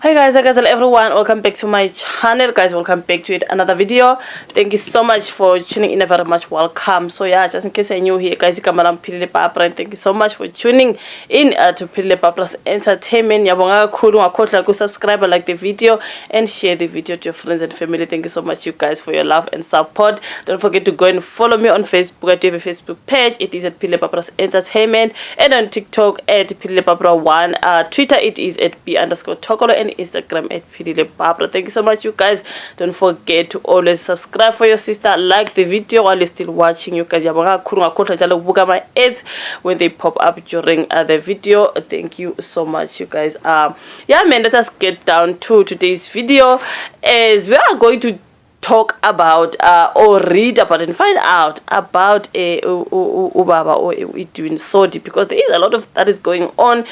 Hi guys, everyone, welcome back to my channel. Guys, welcome back to another video. Thank you so much for tuning in, very much welcome. So yeah, just in case you're new here, guys, and thank you so much for tuning in to Pilile Papra's Entertainment. Yabonga kakhulu, subscribe, like the video and share the video to your friends and family. Thank you so much, you guys, for your love and support. Don't forget to go and follow me on Facebook. I do have a Facebook page. It is at Pilile Papra's Entertainment, and on TikTok at Pilile Papra1. Twitter it is at _Tokolo, and Instagram at Pilile Papra. Thank you so much, you guys. Don't forget to always subscribe for your sister, like the video while you're still watching, you guys. My ads when they pop up during the video. Thank you so much, you guys. Yeah, man, let us get down to today's video, as we are going to talk about or read about and find out about Ubaba or Edwin Sodi, because there is a lot of that is going on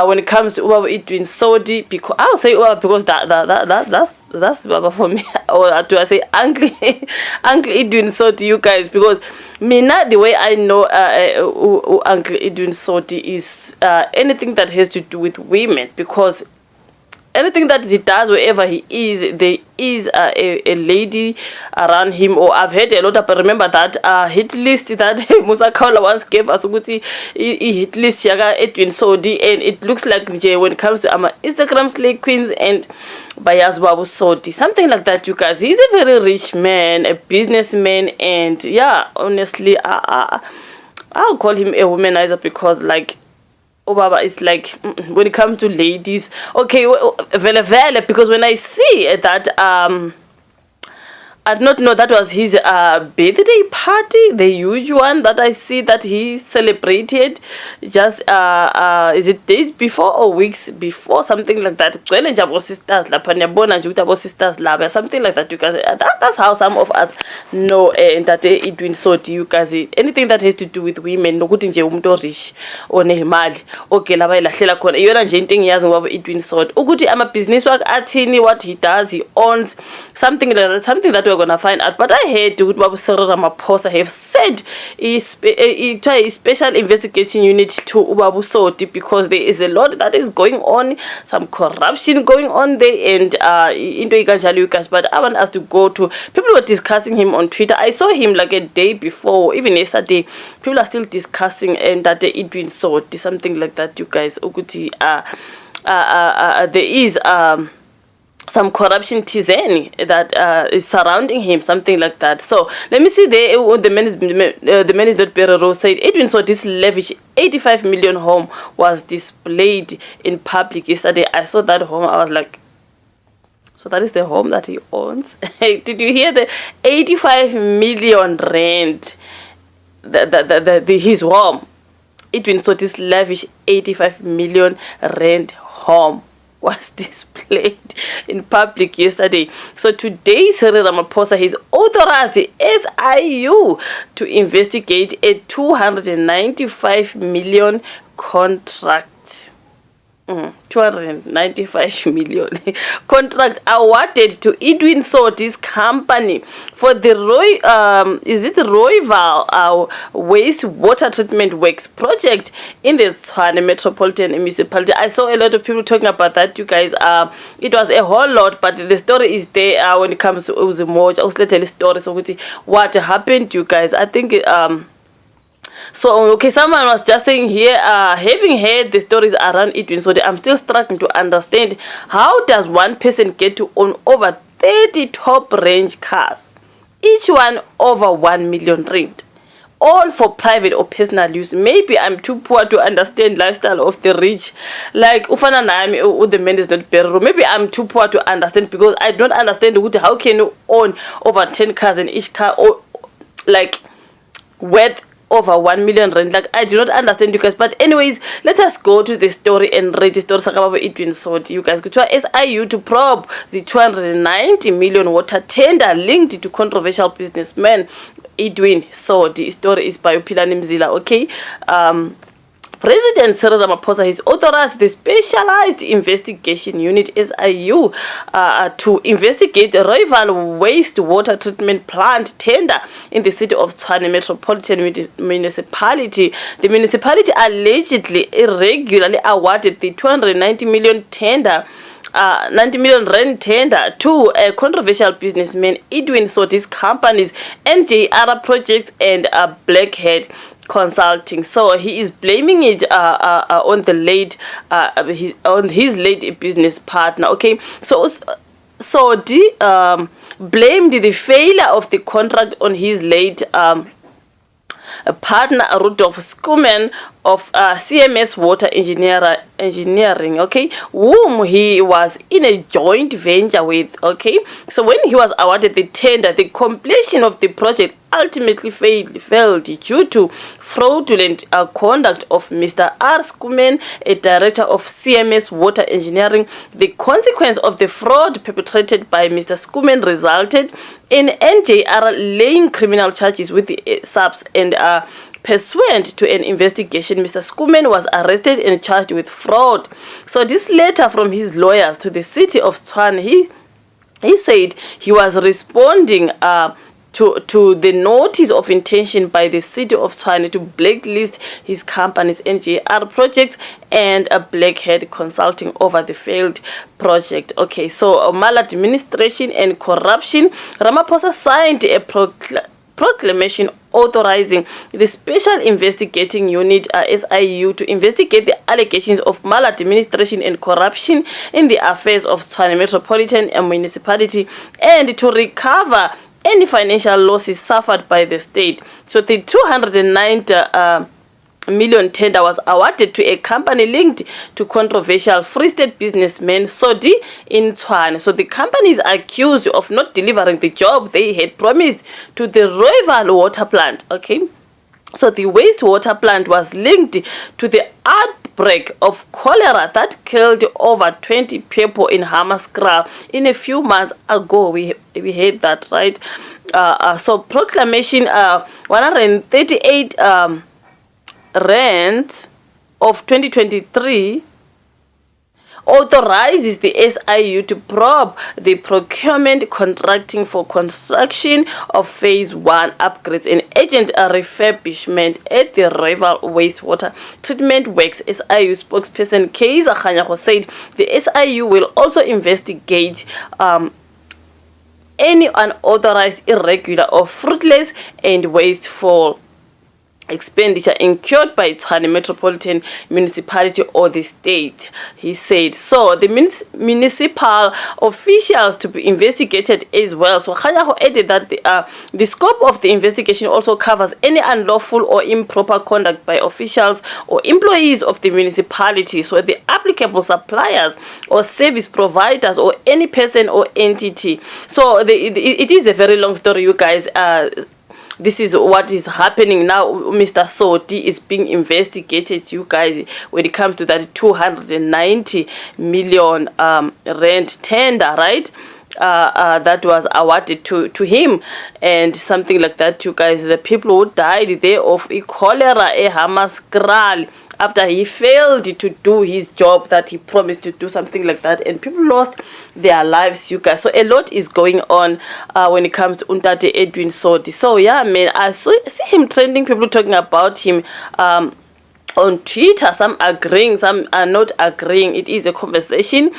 when it comes to Ubaba Edwin Sodi. Because I'll say Ubaba because that's Ubaba for me, or do I say Uncle Edwin Sodi, you guys? Because the way I know Uncle Edwin Sodi is anything that has to do with women, because anything that he does, wherever he is, there is a lady around him. Or I've heard a lot of, remember that hit list that Musa Kaula once gave us, hit list Yaga Edwin Sodi, and it looks like when it comes to Instagram slay queens and Bayaz Babu Sodi, something like that, you guys. He's a very rich man, a businessman, and yeah, honestly, I'll call him a womanizer, because like Obaba is like, when it comes to ladies, okay, vele, because when I see that I did not know that was his birthday party, the huge one that I see that he celebrated just is it days before or weeks before, something like that. Sisters, something like that, you guys. That's how some of us know that Edwin Sodi, you guys. Anything that has to do with women, no good nje umuntu rich one imali, okay, laba ilahlela khona iyona nje into engiyazi ngoba Edwin Sodi ukuthi ama business work athini, what he does, he owns something like that, something that we're gonna find out. But I heard ukuthi Babu Cyril Ramaphosa have said a special investigation unit to Babu Sodi, because there is a lot that is going on, some corruption going on there, and into Ikanjali, you guys. But I want us to go to, people were discussing him on Twitter. I saw him like a day before, even yesterday. People are still discussing and that they Edwin Sodi, something like that, you guys. Ukuthi there is some corruption tizeni that is surrounding him, something like that. So let me see there. The man is not Perero said Edwin Sodi's lavish 85 million home was displayed in public yesterday. I saw that home. I was like, so that is the home that he owns. Did you hear the 85 million rand? His home. Edwin Sodi's lavish 85 million rand home was displayed in public yesterday. So today, Cyril Ramaphosa has authorized the SIU to investigate a 295 million contract. 295 million contract awarded to Edwin Sodi's company for the Royval waste water treatment works project in the Tshwane Metropolitan Municipality. I saw a lot of people talking about that, you guys. It was a whole lot, but the story is there when it comes to Uzimoja. I was letting the story, so what happened, you guys. I think so okay, someone was just saying here, having heard the stories around Edwin Sodi, I'm still struggling to understand how does one person get to own over 30 top range cars, each one over 1 million rand, all for private or personal use. Maybe I'm too poor to understand lifestyle of the rich, like ufana nami the man is not better. Maybe I'm too poor to understand, because I don't understand how can you own over 10 cars and each car or like worth over 1 million rand. Like, I do not understand, you guys. But anyways, let us go to the story and read the story about Edwin Sodi, you guys. Go to SIU to probe the 290 million water tender linked to controversial businessman Edwin Sodi. Story is by Upilani Mzila, okay? President Cyril Ramaphosa has authorized the Specialized Investigation Unit SIU to investigate a rival wastewater treatment plant tender in the city of Tshwane Metropolitan Municipality. The municipality allegedly irregularly awarded the 290 million tender 90 million rand tender to a controversial businessman Edwin Sodi's companies NJR Projects and Blackhead Consulting. So he is blaming it on the late on his late business partner. Okay, so Sodi blamed the failure of the contract on his late partner Rudolf Skuman of CMS Water Engineering, okay, whom he was in a joint venture with. Okay, so when he was awarded the tender, the completion of the project ultimately failed due to fraudulent conduct of Mr. R. Skuman, a director of CMS Water Engineering. The consequence of the fraud perpetrated by Mr. Skuman resulted in NJR laying criminal charges with the subs, and pursuant to an investigation, Mr. Skuman was arrested and charged with fraud. So this letter from his lawyers to the city of Tshwane, he said he was responding to the notice of intention by the city of Tshwane to blacklist his companies NJR Projects and a Blackhead Consulting over the failed project. Okay, so maladministration and corruption. Ramaphosa signed a proclamation authorizing the Special Investigating Unit SIU to investigate the allegations of maladministration and corruption in the affairs of Tshwane Metropolitan Municipality and to recover any financial losses suffered by the state. So the 209 million tender was awarded to a company linked to controversial Free State businessman Sodi in Tshwane. So the company is accused of not delivering the job they had promised to the rival water plant. Okay, so the wastewater plant was linked to the outbreak of cholera that killed over 20 people in Hammanskraal in a few months ago. We heard that, right? So proclamation 138 rand of 2023 authorizes the SIU to probe the procurement contracting for construction of phase 1 upgrades and agent refurbishment at the rival wastewater treatment works. SIU spokesperson Kaiser Khanyago said the SIU will also investigate any unauthorized, irregular or fruitless and wasteful expenditure incurred by Tshwane Metropolitan Municipality or the state, he said. So the municipal officials to be investigated as well. So Khanyago added that the scope of the investigation also covers any unlawful or improper conduct by officials or employees of the municipality, so the applicable suppliers or service providers or any person or entity. So it is a very long story, you guys. This is what is happening now. Mr. Sodi is being investigated, you guys, when it comes to that 290 million rand tender, right? That was awarded to him, and something like that, you guys. The people who died there of cholera in Hammanskraal after he failed to do his job that he promised to do, something like that, and people lost their lives, you guys. So a lot is going on when it comes to Untate Edwin Sodi. So yeah, man, I see him trending, people talking about him on Twitter, some agreeing, some are not agreeing. It is a conversation.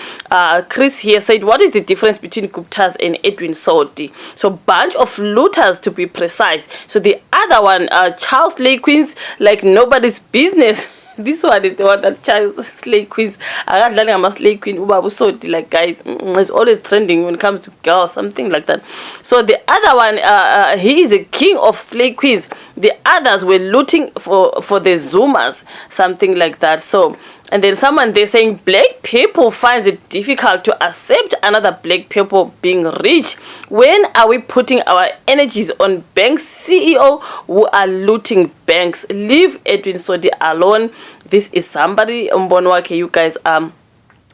Chris here said, what is the difference between Guptas and Edwin Sodi? So bunch of looters, to be precise. So the other one, Charles Slay Queens, like nobody's business. This one is the one that Charles Slay Queens. I got I'm a Slay Queen. Ubabu Sodi, like guys, it's always trending when it comes to girls, something like that. So the other one, he is a king of Slay Queens. The others were looting for the Zoomers, something like that. So, and then someone there saying black people finds it difficult to accept another black people being rich. When are we putting our energies on banks CEO who are looting banks? Leave Edwin Sodi alone. This is somebody Mbonwake, you guys.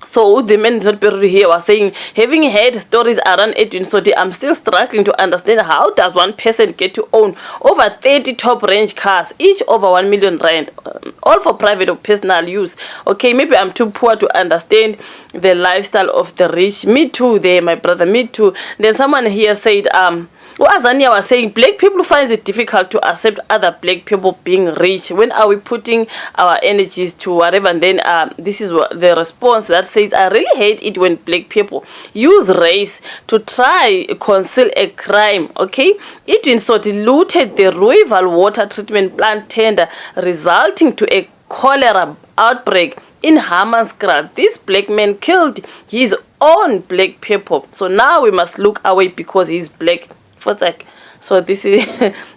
So the men here was saying, having heard stories around Edwin Sodi, I'm still struggling to understand how does one person get to own over 30 top range cars, each over 1 million rand, all for private or personal use. Okay, maybe I'm too poor to understand the lifestyle of the rich. Me too there, my brother, me too. Then someone here said, Azania was saying black people find it difficult to accept other black people being rich. When are we putting our energies to whatever? And then this is what the response that says, I really hate it when black people use race to try conceal a crime. Okay, Edwin Sodi looted the rival water treatment plant tender, resulting to a cholera outbreak in Hammanskraal. This black man killed his own black people. So now we must look away because he's black. So this is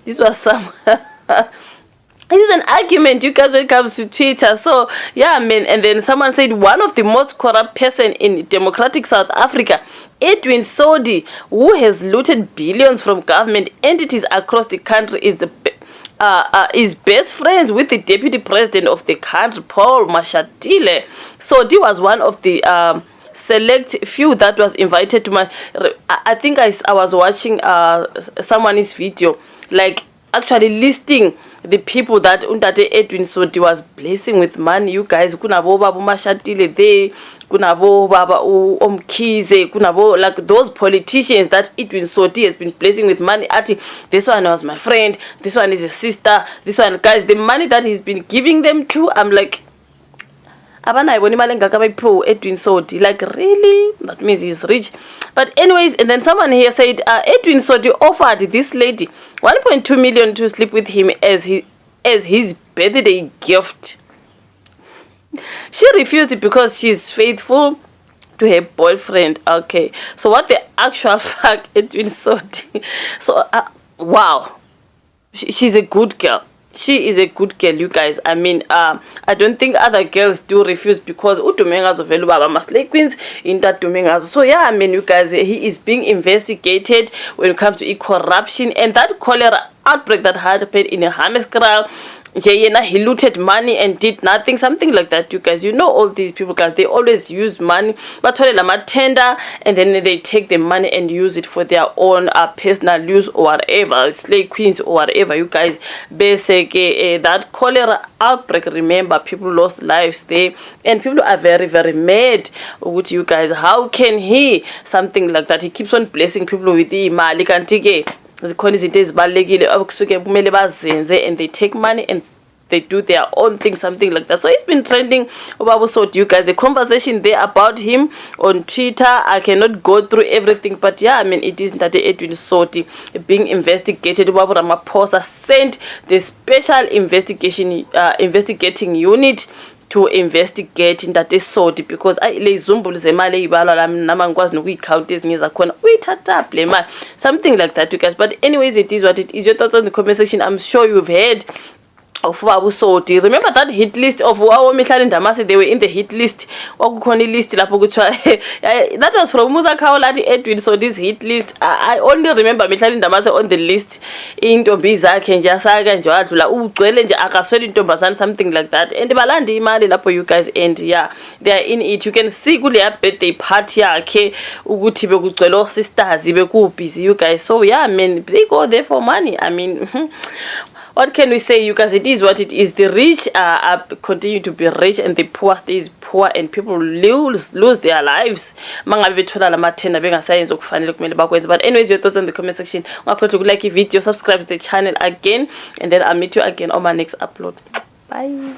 this was some it is an argument, you guys, when it comes to Twitter. So yeah, man. And then someone said one of the most corrupt person in democratic South Africa, Edwin Sodi, who has looted billions from government entities across the country, is best friends with the deputy president of the country, Paul Mashatile. Sodi was one of the select few that was invited to my, I think I was watching someone's video, like actually listing the people that Edwin Sodi was blessing with money. You guys, kunabo Baba Mashatile there, kunabo Baba Omkize, kunabo, like those politicians that Edwin Sodi has been blessing with money. This one was my friend, this one is a sister, this one, guys, the money that he's been giving them to, I'm like, Edwin Sodi, like really? That means he's rich. But anyways, and then someone here said Edwin Sodi offered this lady 1.2 million to sleep with him as his birthday gift. She refused because she's faithful to her boyfriend. Okay, so what the actual fact, Edwin Sodi? So wow, she's a good girl. She is a good girl, you guys. I mean, I don't think other girls do refuse because utumengazo velu baba maslay queens in that tumengazo. So yeah, I mean, you guys, he is being investigated when it comes to corruption and that cholera outbreak that happened in Hammanskraal. He looted money and did nothing, something like that, you guys. You know all these people, guys, they always use money, but tender, and then they take the money and use it for their own personal use or whatever, slave queens or whatever, you guys. Basically, that cholera outbreak, remember, people lost lives there, and people are very, very mad with you guys. How can he, something like that, he keeps on blessing people with the mali kantike. And they take money and they do their own thing, something like that. So it's been trending about so you guys, the conversation there about him on Twitter. I cannot go through everything, but yeah, I mean, it is that Edwin Sodi being investigated. Ramaphosa sent the special investigating unit to investigate in that Sodi because something like that, you guys. But anyways, it is what it is. Your thoughts on the comment section. I'm sure you've heard of Babu Sodi. Remember that hit list of our Michal and Damasi? They were in the hit list. That was from Musa Kaolati Edwin. So this hit list, I only remember Michal and Damasi on the list in Tombiza, Kenja Saga, and Joatula, Akaswell, Tombasan, something like that. And the Balandi Mali Lapo, you guys, and yeah, they are in it. You can see good birthday party, okay, Ugutibe sister Zibeku busy, you guys. So yeah, I mean, they go there for money. I mean, what can we say, you guys? It is what it is. The rich continue to be rich and the poor stays poor, and people lose their lives. But anyways, your thoughts in the comment section. Like the video, subscribe to the channel again, and then I'll meet you again on my next upload. Bye.